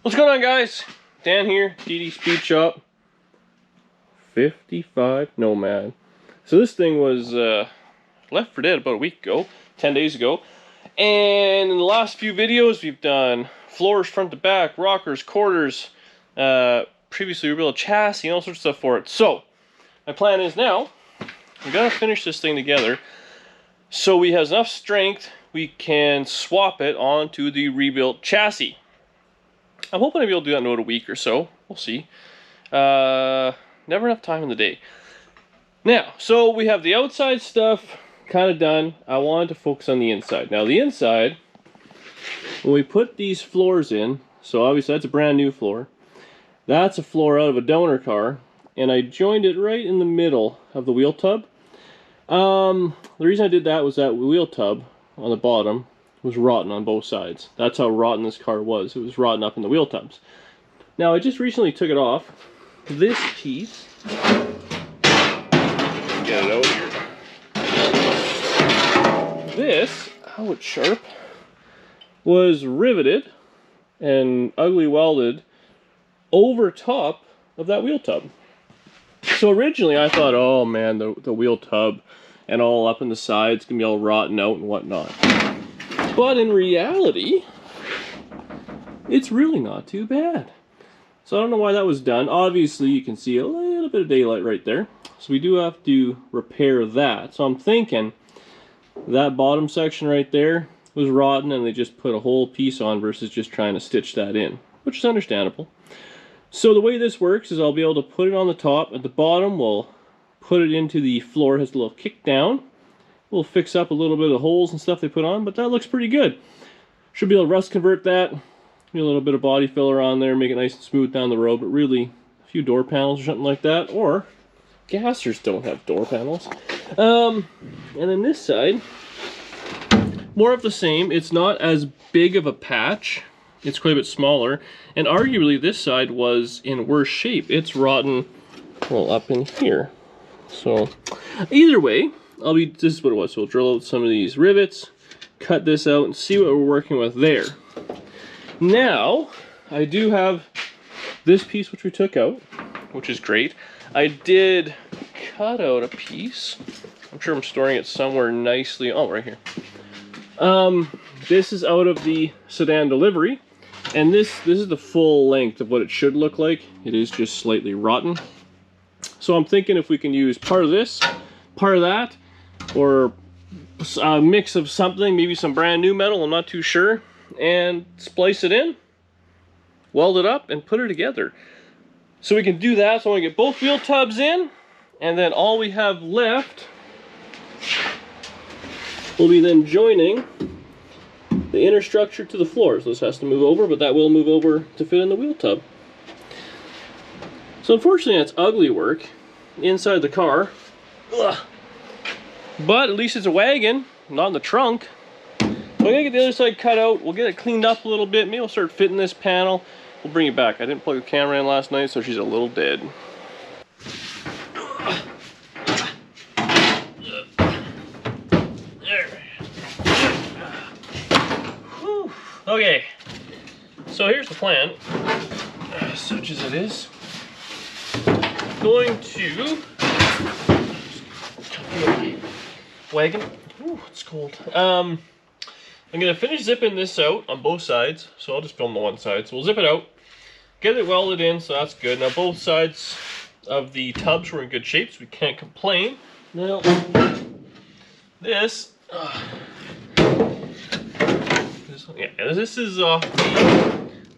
What's going on, guys? Dan here, DD Speed Shop. 55 Nomad. So this thing was left for dead about a week ago, 10 days ago. And in the last few videos, we've done floors front to back, rockers, quarters, previously we built a chassis, and all sorts of stuff for it. So my plan is now, we gotta finish this thing together so we have enough strength we can swap it onto the rebuilt chassis. I'm hoping to be able to do that in about a week or so. We'll see. Never enough time in the day. Now, so we have the outside stuff kind of done. I wanted to focus on the inside. Now, the inside, when we put these floors in, so obviously that's a brand new floor. That's a floor out of a donor car, and I joined it right in the middle of the wheel tub. The reason I did that was that wheel tub on the bottom was rotten on both sides. That's how rotten this car was. It was rotten up in the wheel tubs. Now, I just recently took it off. This piece, get it out here. This, oh, it's sharp, was riveted and ugly welded over top of that wheel tub. So originally I thought, oh man, the wheel tub and all up in the sides can be all rotten out and whatnot. But in reality, it's really not too bad. So I don't know why that was done. Obviously, you can see a little bit of daylight right there. So we do have to repair that. So I'm thinking that bottom section right there was rotten and they just put a whole piece on versus just trying to stitch that in, which is understandable. So the way this works is I'll be able to put it on the top. At the bottom, we'll put it into the floor. It has a little kick down. We'll fix up a little bit of the holes and stuff they put on, but that looks pretty good. Should be able to rust convert that. Get a little bit of body filler on there, make it nice and smooth down the road, but really a few door panels or something like that, or gassers don't have door panels. And then this side, more of the same. It's not as big of a patch. It's quite a bit smaller, and arguably this side was in worse shape. It's rotten, well, up in here. So either way, this is what it was. So we'll drill out some of these rivets, cut this out, and see what we're working with there. Now, I do have this piece which we took out, which is great. I did cut out a piece. I'm sure I'm storing it somewhere nicely. Oh, right here. This is out of the Sedan Delivery, and this is the full length of what it should look like. It is just slightly rotten. So I'm thinking if we can use part of this, part of that, or a mix of something, maybe some brand new metal, I'm not too sure, and splice it in, weld it up, and put it together. So we can do that. So I want to get both wheel tubs in, and then all we have left will be then joining the inner structure to the floor. So this has to move over, but that will move over to fit in the wheel tub. So unfortunately that's ugly work inside the car. Ugh. But at least it's a wagon, not in the trunk. So I'm gonna get the other side cut out. We'll get it cleaned up a little bit. Maybe we'll start fitting this panel. We'll bring it back. I didn't plug the camera in last night, so she's a little dead. Whew. Okay, so here's the plan. Such as it is. Going to wagon. Ooh, it's cold. I'm gonna finish zipping this out on both sides, so I'll just film the one side. So we'll zip it out, get it welded in, so that's good. Now both sides of the tubs were in good shape, so we can't complain. Now this is the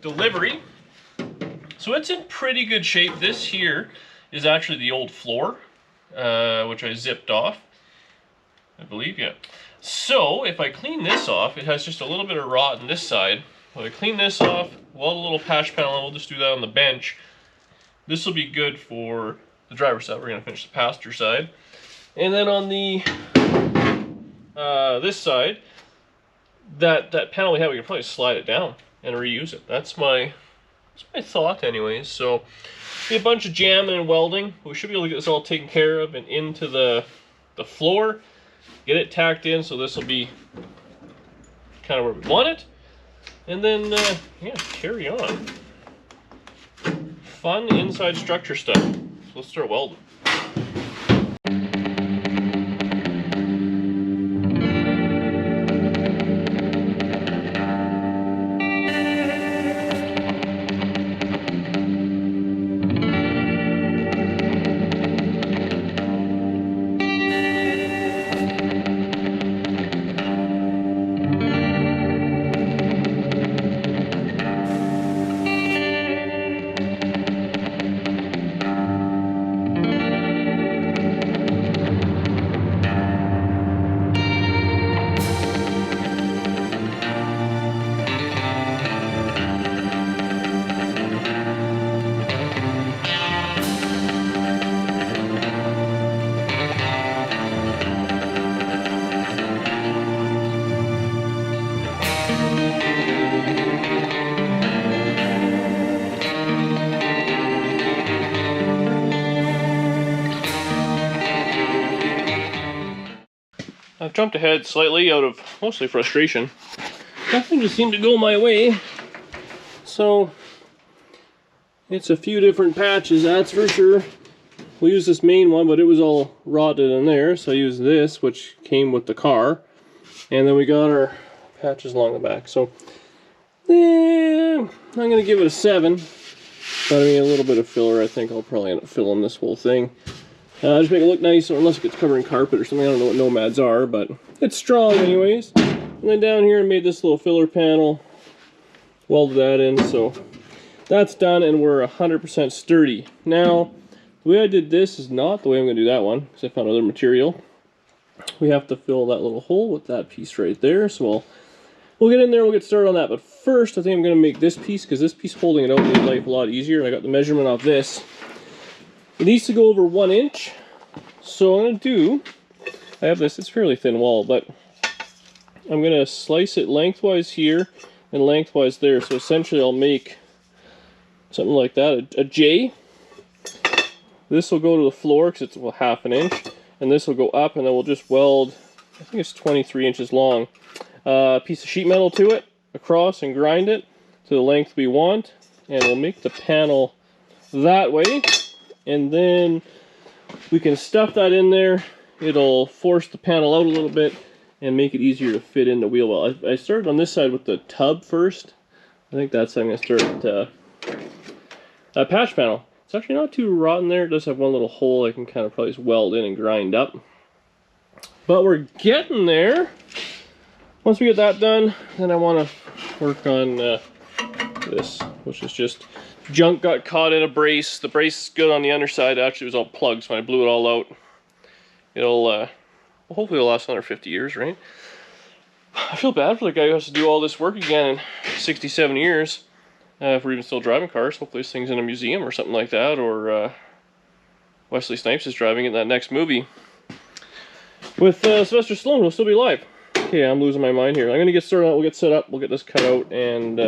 Delivery, so it's in pretty good shape. This here is actually the old floor, which I zipped off, I believe, yeah. So if I clean this off, it has just a little bit of rot on this side. When I clean this off, weld a little patch panel, and we'll just do that on the bench. This will be good for the driver's side. We're gonna finish the passenger side. And then on the this side, that panel we have, we can probably slide it down and reuse it. That's my thought anyways. So be a bunch of jamming and welding. We should be able to get this all taken care of and into the floor. Get it tacked in, so this will be kind of where we want it. And then, yeah, carry on. fun inside structure stuff. So let's start welding. I've jumped ahead slightly out of mostly frustration. Nothing just seemed to go my way. So it's a few different patches, that's for sure. We used this main one, but it was all rotted in there, so I used this, which came with the car. And then we got our patches along the back. So I'm gonna give it a 7. But I mean, a little bit of filler. I think I'll probably end up filling this whole thing. Just make it look nice, or unless it gets covered in carpet or something. I don't know what Nomads are, but it's strong anyways. And then down here I made this little filler panel, welded that in, so that's done, and we're 100% sturdy. Now, the way I did this is not the way I'm going to do that one, because I found other material. We have to fill that little hole with that piece right there, so we'll get in there, we'll get started on that. But first, I think I'm going to make this piece, because this piece holding it out made life a lot easier, and I got the measurement off this. It needs to go over 1 inch, so I'm going to do, I have this, it's fairly thin wall, but I'm going to slice it lengthwise here and lengthwise there, so essentially I'll make something like that, a J. This will go to the floor because it's about 1/2 inch, and this will go up, and then we'll just weld, I think it's 23 inches long, a piece of sheet metal to it, across, and grind it to the length we want, and we'll make the panel that way. And then we can stuff that in there. It'll force the panel out a little bit and make it easier to fit in the wheel well. I started on this side with the tub first. I think that's how I'm going to start that patch panel. It's actually not too rotten there. It does have one little hole I can kind of probably just weld in and grind up. But we're getting there. Once we get that done, then I want to work on this, which is just junk got caught in a brace. The brace is good on the underside. Actually, it was all plugged, so when I blew it all out, it'll, well, hopefully it'll last another 50 years, right? I feel bad for the guy who has to do all this work again in 67 years. If we're even still driving cars, hopefully this thing's in a museum or something like that, or Wesley Snipes is driving it in that next movie. With Sylvester Stallone, we'll still be live. Okay, I'm losing my mind here. I'm going to get started out, we'll get set up, we'll get this cut out, and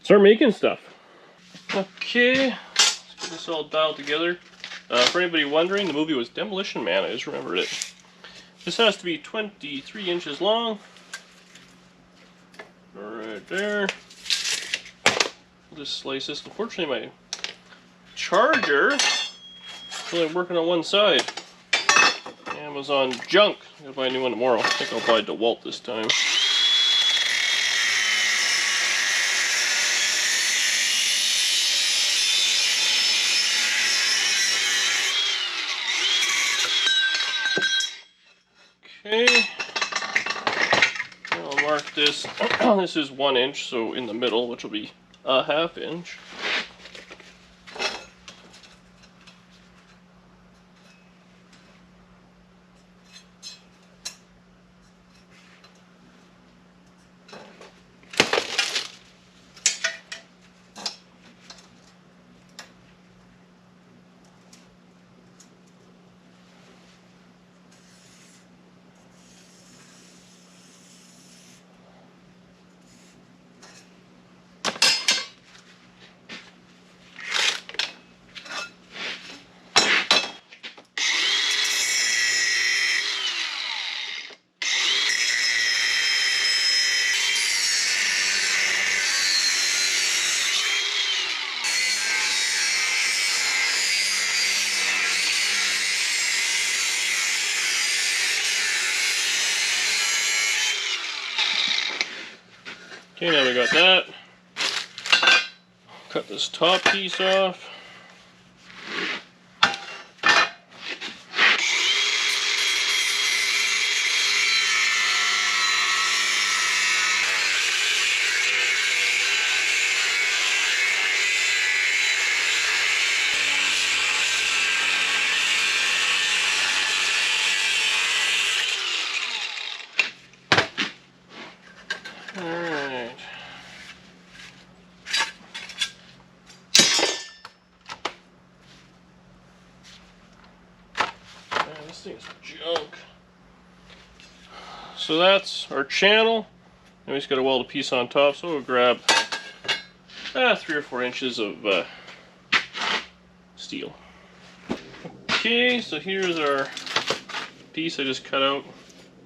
start making stuff. Okay, let's get this all dialed together. For anybody wondering, the movie was Demolition Man, I just remembered it. This has to be 23 inches long. Right there. We'll just slice this. Unfortunately, my charger is only working on one side. Amazon junk. I'm gonna buy a new one tomorrow. I think I'll buy DeWalt this time. Okay. I'll mark this. This is 1 inch, so in the middle, which will be a 1/2 inch. Okay, now we got that. Cut this top piece off. Alright. This thing's junk. So that's our channel. Now we just got to weld a piece on top, so we'll grab 3 or 4 inches of steel. Okay, so here's our piece I just cut out.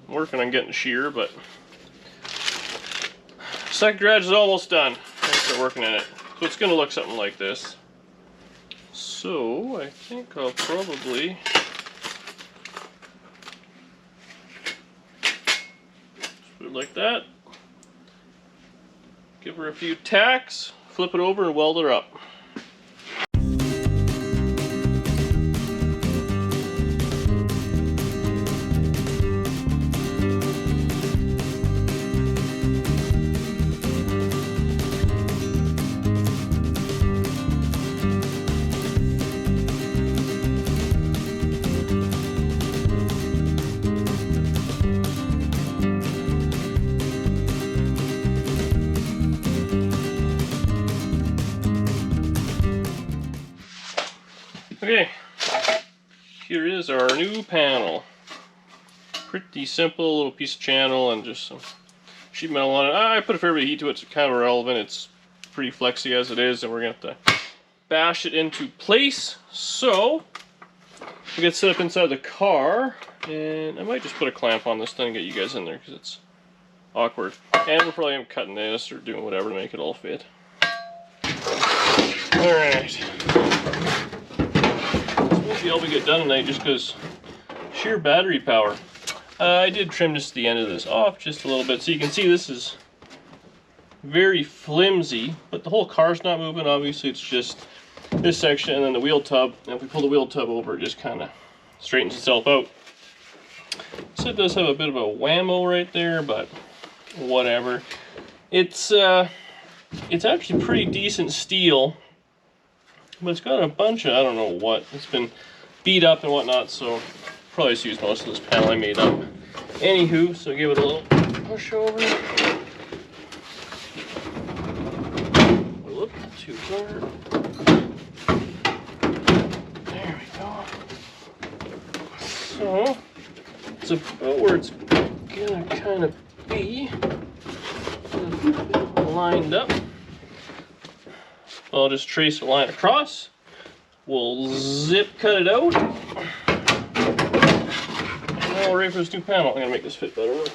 I'm working on getting shear, but second garage is almost done. I start working on it. So it's going to look something like this. So I think I'll probably put it like that. Give her a few tacks, flip it over and weld her up. Okay, here is our new panel. Pretty simple, little piece of channel and just some sheet metal on it. I put a fair bit of heat to it, it's kind of irrelevant. It's pretty flexy as it is, and we're going to have to bash it into place. So, we get set up inside the car, and I might just put a clamp on this thing and get you guys in there because it's awkward. And we'll probably end up cutting this or doing whatever to make it all fit. Alright. Won't be able to get done tonight just because sheer battery power. I did trim just the end of this off just a little bit, so you can see this is very flimsy, but the whole car's not moving. Obviously it's just this section and then the wheel tub, and if we pull the wheel tub over it just kind of straightens itself out. So it does have a bit of a whammo right there, but whatever. It's actually pretty decent steel, but it's got a bunch of, I don't know what, it's been beat up and whatnot, so probably just use most of this panel I made up. Anywho, so give it a little push over. Whoop, too far. There we go. So, it's about where it's gonna kind of be. Lined up. I'll just trace a line across. We'll zip cut it out. And now we're ready for this new panel. I'm gonna make this fit better.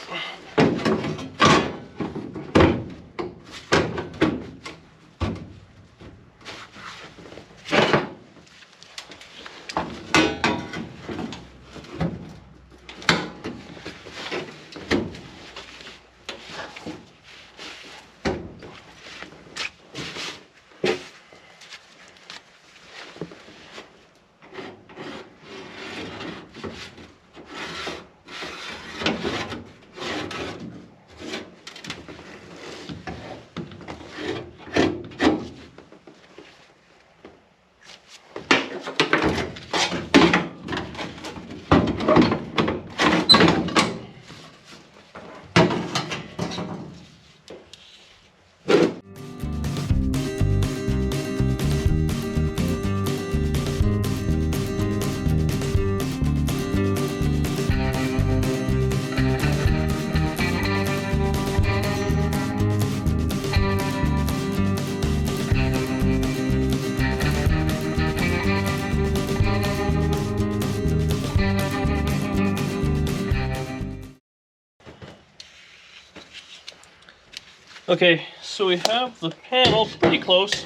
Okay, so we have the panel pretty close.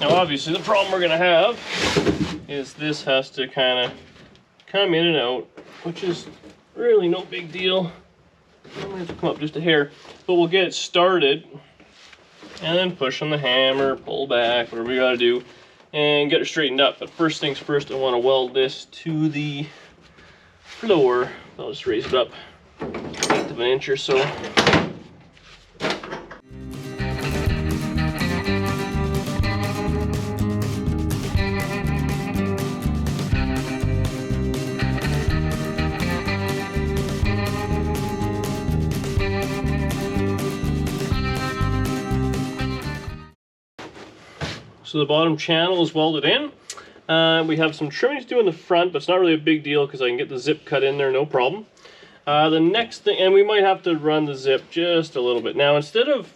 Now obviously the problem we're going to have is this has to kind of come in and out, which is really no big deal. I'm going to have to come up just a hair, but we'll get it started and then push on the hammer, pull back, whatever we gotta do, and get it straightened up. But first things first, I want to weld this to the floor. I'll just raise it up 1/8 of an inch or so. So the bottom channel is welded in. We have some trimming to do in the front, but it's not really a big deal because I can get the zip cut in there, no problem. The next thing, and we might have to run the zip just a little bit. Now, instead of,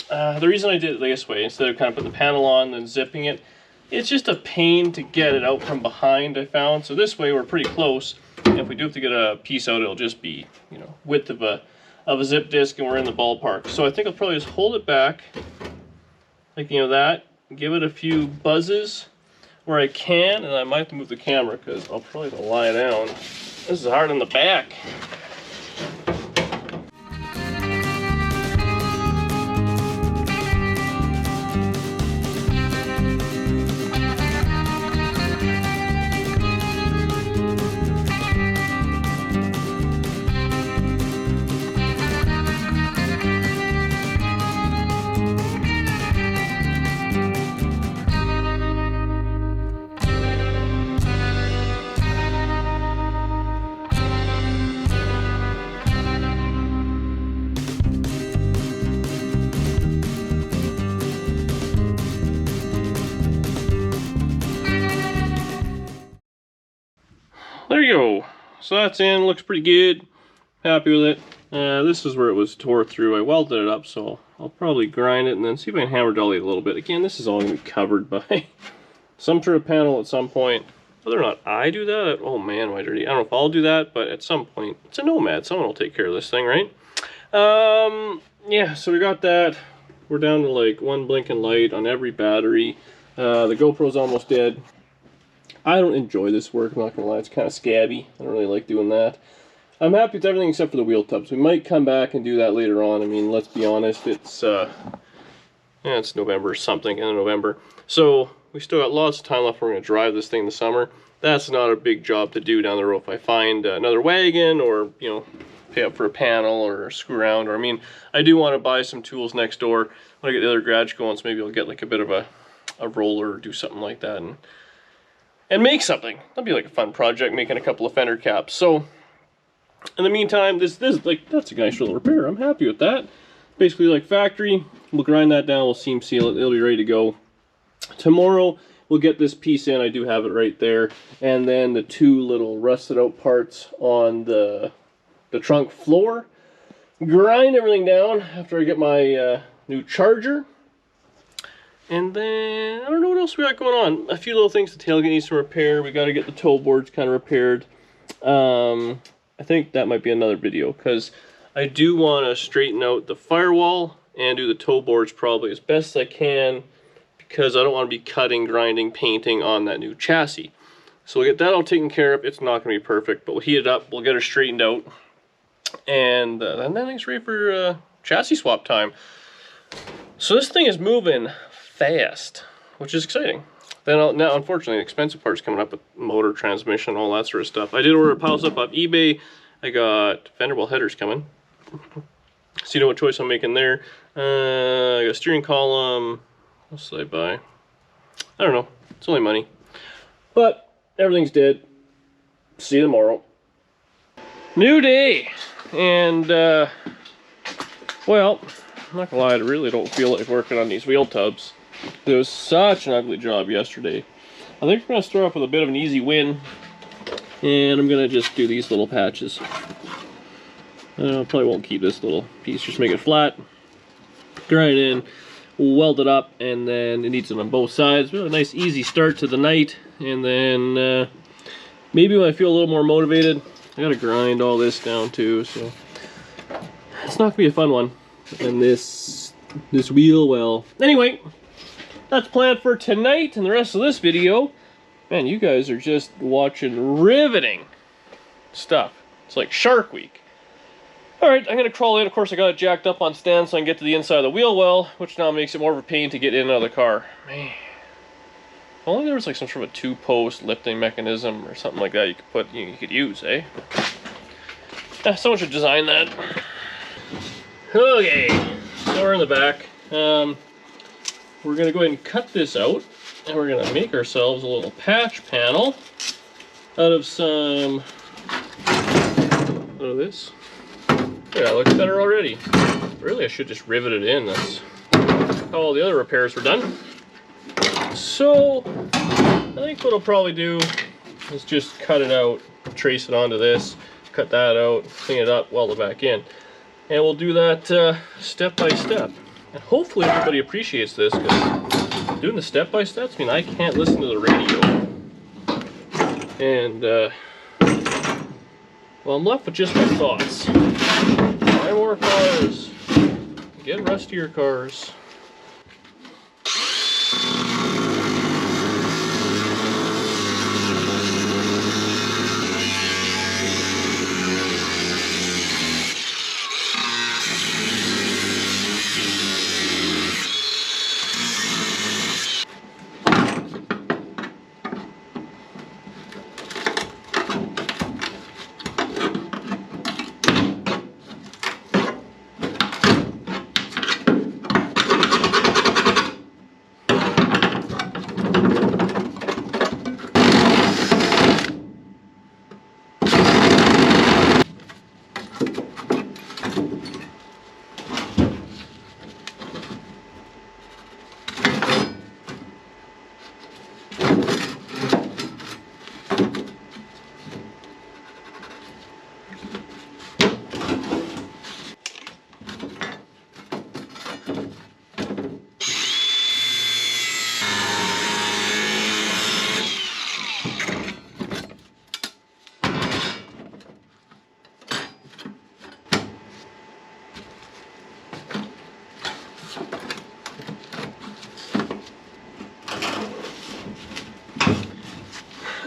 the reason I did it this way, instead of kind of putting the panel on and zipping it, it's just a pain to get it out from behind, I found. So this way we're pretty close. And if we do have to get a piece out, it'll just be, you know, width of a zip disc, and we're in the ballpark. So I think I'll probably just hold it back, like, you know, that. Give it a few buzzes where I can, and I might have to move the camera because I'll probably have to lie down. This is hard on the back. There you go. So that's in, looks pretty good. Happy with it. This is where it was tore through. I welded it up, so I'll probably grind it and then see if I can hammer dolly it a little bit. Again, this is all going to be covered by some sort of panel at some point. Whether or not I do that, oh man, am I dirty. I don't know if I'll do that, but at some point, it's a Nomad. Someone will take care of this thing, right? Yeah, so we got that. We're down to like one blinking light on every battery. The GoPro's almost dead. I don't enjoy this work, I'm not gonna lie, it's kind of scabby. I don't really like doing that. I'm happy with everything except for the wheel tubs. We might come back and do that later on. I mean, let's be honest, it's it's November something, end of November. So we still got lots of time left. We're gonna drive this thing this summer. That's not a big job to do down the road. If I find another wagon, or, you know, pay up for a panel or a screw around, or, I mean, I do want to buy some tools next door when I get the other garage going, so maybe I'll get like a bit of a roller or do something like that and make something. That'd be like a fun project, making a couple of fender caps. So in the meantime, this like, that's a nice little repair. I'm happy with that. Basically like factory. We'll grind that down, we'll seam seal it, it'll be ready to go. Tomorrow we'll get this piece in. I do have it right there. And then the two little rusted out parts on the trunk floor. Grind everything down after I get my new charger. And then, I don't know what else we got going on. A few little things. The tailgate needs some repair. We got to get the toe boards kind of repaired. I think that might be another video, because I do want to straighten out the firewall and do the toe boards probably as best I can, because I don't want to be cutting, grinding, painting on that new chassis. So we'll get that all taken care of. It's not going to be perfect, but we'll heat it up. We'll get her straightened out. And then it's ready for chassis swap time. So this thing is moving fast, which is exciting. Then now, unfortunately, expensive parts coming up with motor, transmission, all that sort of stuff. I did order a pile stuff off eBay. I got fender well headers coming. So you know what choice I'm making there. I got a steering column. What else did I buy? I don't know. It's only money. But everything's dead. See you tomorrow. New day. And, well, I'm not gonna lie, I really don't feel like working on these wheel tubs. It was such an ugly job yesterday. I think we're gonna start off with a bit of an easy win, and I'm gonna just do these little patches. Probably won't keep this little piece, just make it flat, grind it in, weld it up, and then it needs it on both sides. Really nice easy start to the night, and then maybe when I feel a little more motivated, I gotta grind all this down too, so it's not gonna be a fun one. And this wheel, well, anyway, that's planned for tonight. And the rest of this video, man, you guys are just watching riveting stuff. It's like Shark Week. Alright, I'm going to crawl in. Of course, I got it jacked up on stands so I can get to the inside of the wheel well, which now makes it more of a pain to get in and out of the car. Man. If only there was like some sort of a 2-post lifting mechanism or something like that you could put, you could use, eh? Yeah, someone should design that. Okay, so we're in the back. We're going to go ahead and cut this out, and we're going to make ourselves a little patch panel out of some, out of this. Yeah, that looks better already. Really, I should just rivet it in. That's how all the other repairs were done. So, I think what I'll probably do is just cut it out, trace it onto this, cut that out, clean it up, weld it back in. And we'll do that step by step. And hopefully everybody appreciates this, because doing the step by steps mean I can't listen to the radio. And, well, I'm left with just my thoughts. Buy more cars. Get rustier cars.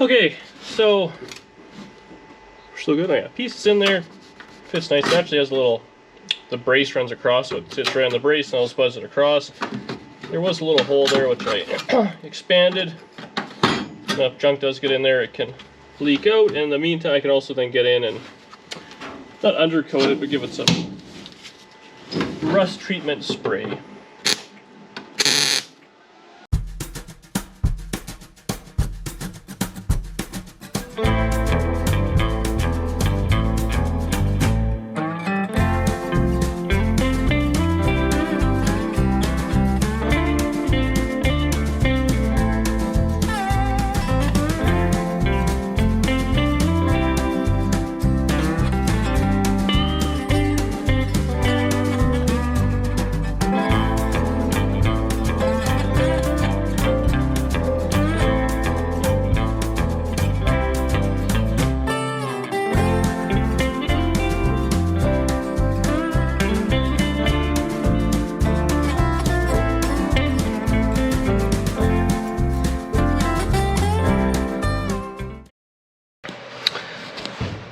Okay, so we're still good. I got pieces in there. Fits nice. It actually has a little, the brace runs across, so it sits right on the brace and I'll spuds it across. There was a little hole there which I expanded. Now if junk does get in there, it can leak out. And in the meantime, I can also then get in and not undercoat it, but give it some rust treatment spray.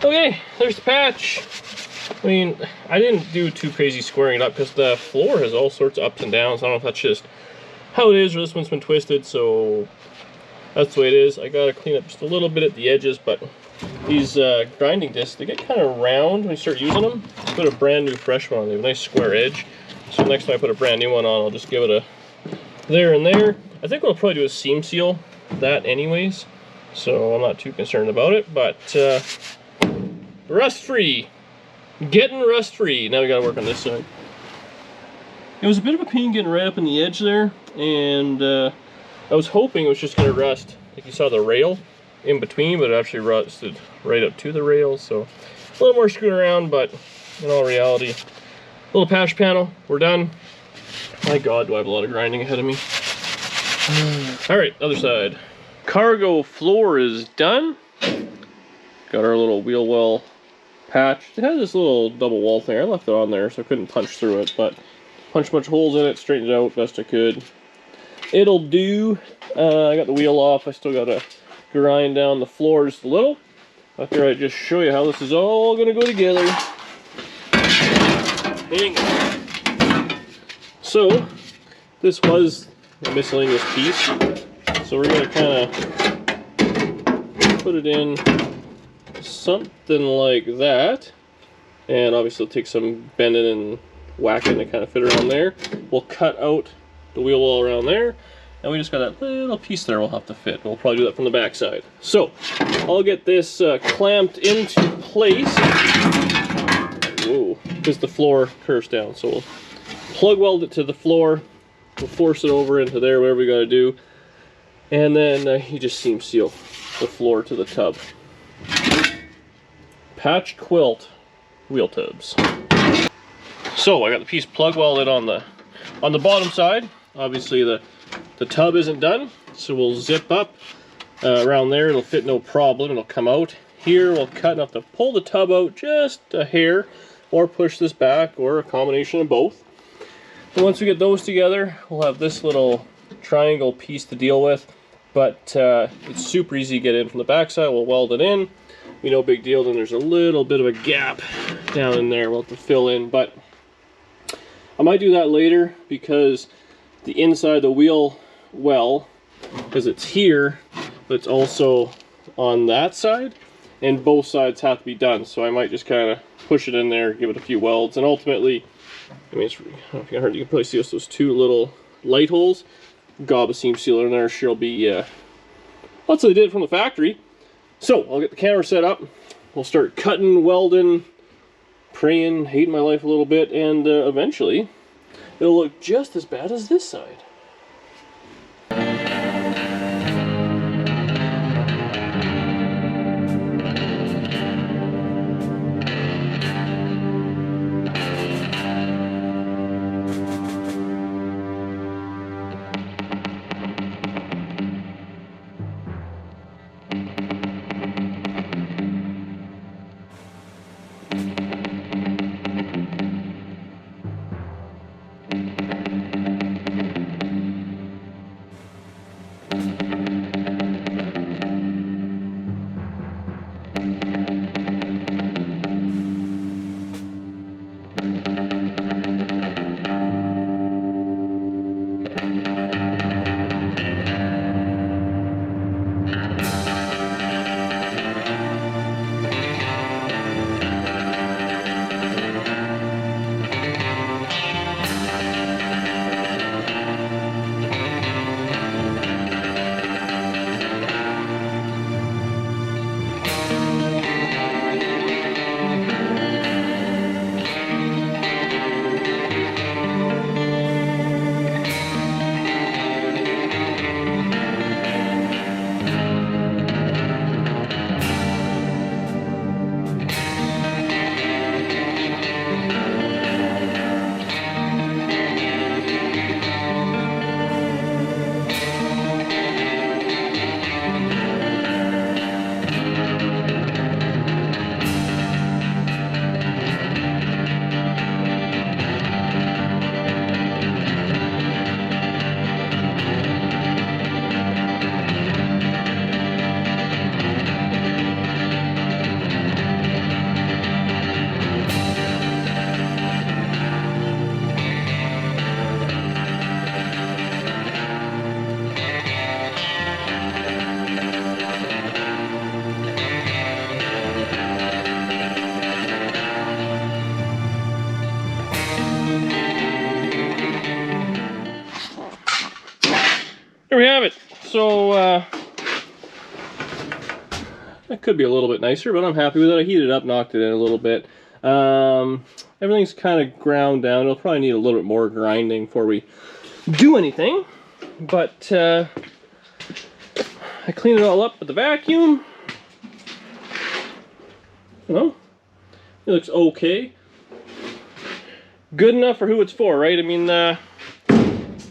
Okay, there's the patch. I mean, I didn't do too crazy squaring it up because the floor has all sorts of ups and downs. I don't know if that's just how it is or this one's been twisted, so that's the way it is. I gotta clean up just a little bit at the edges, but these grinding discs, they get kind of round when you start using them. Put a brand new fresh one on. They have a nice square edge. So next time I put a brand new one on, I'll just give it a there and there. I think what I'll probably do is seam seal that anyways, so I'm not too concerned about it, but rust-free. Getting rust-free. Now we gotta work on this side. It was a bit of a pain getting right up in the edge there, and I was hoping it was just gonna rust. Like you saw the rail in between, but it actually rusted right up to the rail, so a little more screwing around, but in all reality, little patch panel, we're done. My God, do I have a lot of grinding ahead of me. Alright, other side. Cargo floor is done. Got our little wheel well patch. It has this little double wall thing. I left it on there so I couldn't punch through it, but punched a bunch of holes in it, straightened it out best I could. It'll do. I got the wheel off. I still got to grind down the floor just a little. I figured I'd just show you how this is all going to go together. Hang on. So, this was a miscellaneous piece. So we're going to kind of put it in something like that. And obviously it'll take some bending and whacking to kind of fit around there. We'll cut out the wheel well around there. And we just got that little piece there we'll have to fit. We'll probably do that from the back side. So, I'll get this clamped into place. Whoa, because the floor curves down. So we'll plug weld it to the floor. We'll force it over into there, whatever we got to do. And then you just seam seal the floor to the tub. Patch quilt wheel tubs. So I got the piece plug welded on the bottom side. Obviously the tub isn't done, so we'll zip up around there. It'll fit no problem. It'll come out. Here we'll cut enough to pull the tub out just a hair, or push this back, or a combination of both. And once we get those together, we'll have this little triangle piece to deal with. But it's super easy to get in from the back side. We'll weld it in. No big deal. Then there's a little bit of a gap down in there we'll have to fill in. But I might do that later, because the inside of the wheel well, because it's here, but it's also on that side, and both sides have to be done. So I might just kind of push it in there, give it a few welds, and ultimately, I mean, it's, I don't know if you can probably see those two little light holes. Gob a seam sealer in there. She'll be lots of they did from the factory. So I'll get the camera set up. We'll start cutting, welding, praying, hating my life a little bit, and eventually it'll look just as bad as this side. There we have it. So that could be a little bit nicer, but I'm happy with it. I heated it up, knocked it in a little bit. Everything's kind of ground down. It'll probably need a little bit more grinding before we do anything. But I cleaned it all up with the vacuum. You know, it looks okay. Good enough for who it's for, right? I mean,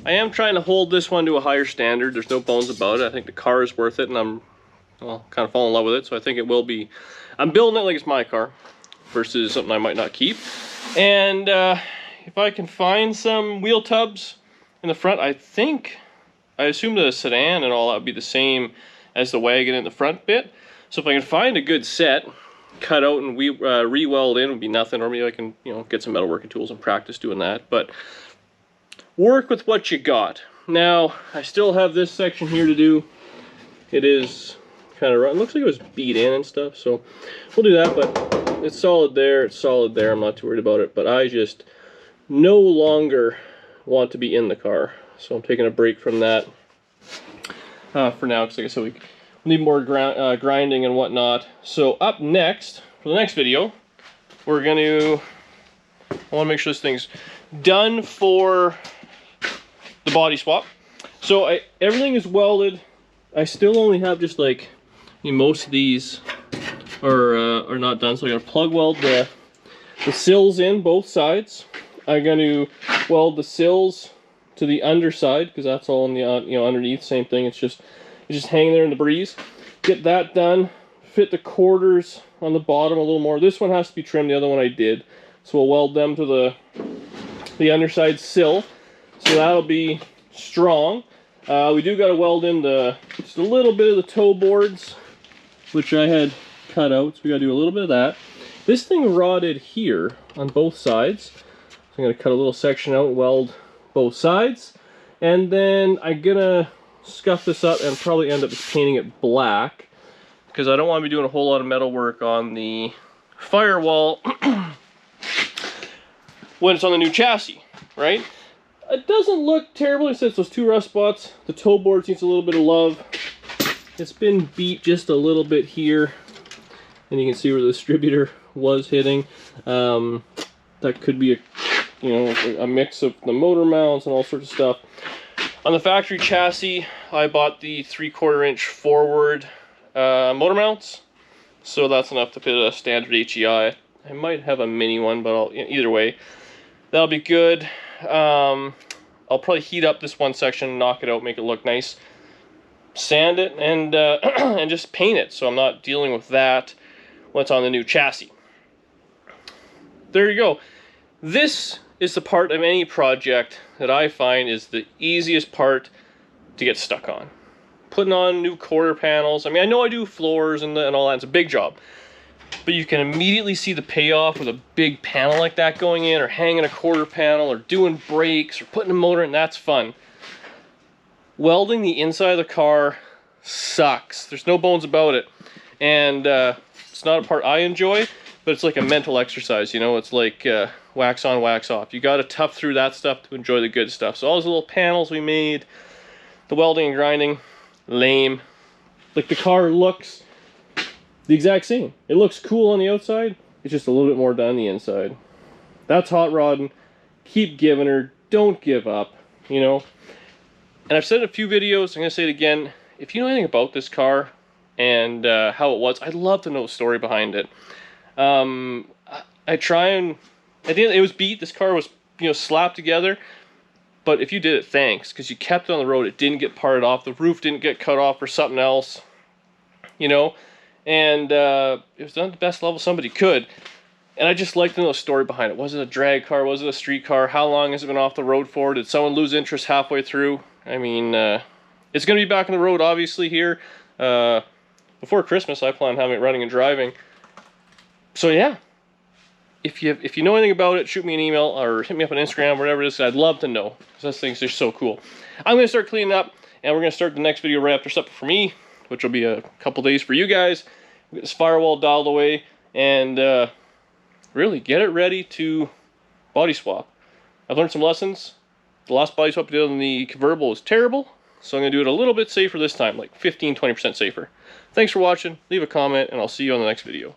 I am trying to hold this one to a higher standard. There's no bones about it. I think the car is worth it, and I'm, well, kind of falling in love with it. So I think it will be. I'm building it like it's my car versus something I might not keep. And if I can find some wheel tubs in the front, I assume the sedan and all that would be the same as the wagon in the front bit. So if I can find a good set, cut out and we re-weld in would be nothing, or maybe I can, you know, get some metalworking tools and practice doing that. But work with what you got. Now, I still have this section here to do. It is kind of rough. It looks like it was beat in and stuff, so we'll do that, but it's solid there, it's solid there. I'm not too worried about it, but I just no longer want to be in the car. So I'm taking a break from that for now, because like I said, we need more grinding and whatnot. So up next, for the next video, we're going to, I want to make sure this thing's done for the body swap. So everything is welded. I still only have just like, you know, most of these are not done. So I'm going to plug weld the sills in both sides. I'm going to weld the sills to the underside, because that's all in the you know, underneath, same thing. It's just hanging there in the breeze. Get that done. Fit the quarters on the bottom a little more. This one has to be trimmed. The other one I did. So we'll weld them to the underside sill. So that'll be strong. We do got to weld in just a little bit of the toe boards, which I had cut out. So we got to do a little bit of that. This thing rotted here on both sides. So I'm going to cut a little section out and weld both sides. And then I'm going to scuff this up and probably end up painting it black, because I don't want to be doing a whole lot of metal work on the firewall when it's on the new chassis, right? It doesn't look terrible. It says those two rust spots. The toe board needs a little bit of love. It's been beat just a little bit here, and you can see where the distributor was hitting. That could be a mix of the motor mounts and all sorts of stuff. On the factory chassis, I bought the 3/4 inch forward motor mounts, so that's enough to fit a standard HEI. I might have a mini one, but either way, that'll be good. I'll probably heat up this one section, knock it out, make it look nice, sand it, and and just paint it, so I'm not dealing with that when it's on the new chassis. There you go. This is the part of any project that I find is the easiest part to get stuck on. Putting on new quarter panels. I mean, I know I do floors and all that. It's a big job. But you can immediately see the payoff with a big panel like that going in, or hanging a quarter panel, or doing brakes, or putting a motor in. That's fun. Welding the inside of the car sucks. There's no bones about it. And it's not a part I enjoy, but it's like a mental exercise, you know? It's like wax on, wax off. You gotta tough through that stuff to enjoy the good stuff. So all those little panels we made, the welding and grinding, lame. Like, the car looks the exact same. It looks cool on the outside, it's just a little bit more done on the inside. That's hot rodding. Keep giving her, don't give up, you know? And I've said in a few videos, I'm gonna say it again, if you know anything about this car and how it was, I'd love to know the story behind it. I try and, at the end, it was beat. This car was, you know, slapped together. But if you did it, thanks, because you kept it on the road. It didn't get parted off. The roof didn't get cut off or something else, you know. And it was done at the best level somebody could. And I just like to know the story behind it. Was it a drag car? Was it a street car? How long has it been off the road for? Did someone lose interest halfway through? I mean, it's going to be back on the road, obviously, here. Before Christmas, I plan on having it running and driving. So yeah, if you know anything about it, shoot me an email or hit me up on Instagram, whatever it is. I'd love to know, because those things are so cool. I'm going to start cleaning up, and we're going to start the next video right after supper for me, which will be a couple days for you guys. We'll get this firewall dialed away, and really get it ready to body swap. I've learned some lessons. The last body swap I did on the convertible was terrible, so I'm going to do it a little bit safer this time, like 15-20% safer. Thanks for watching. Leave a comment, and I'll see you on the next video.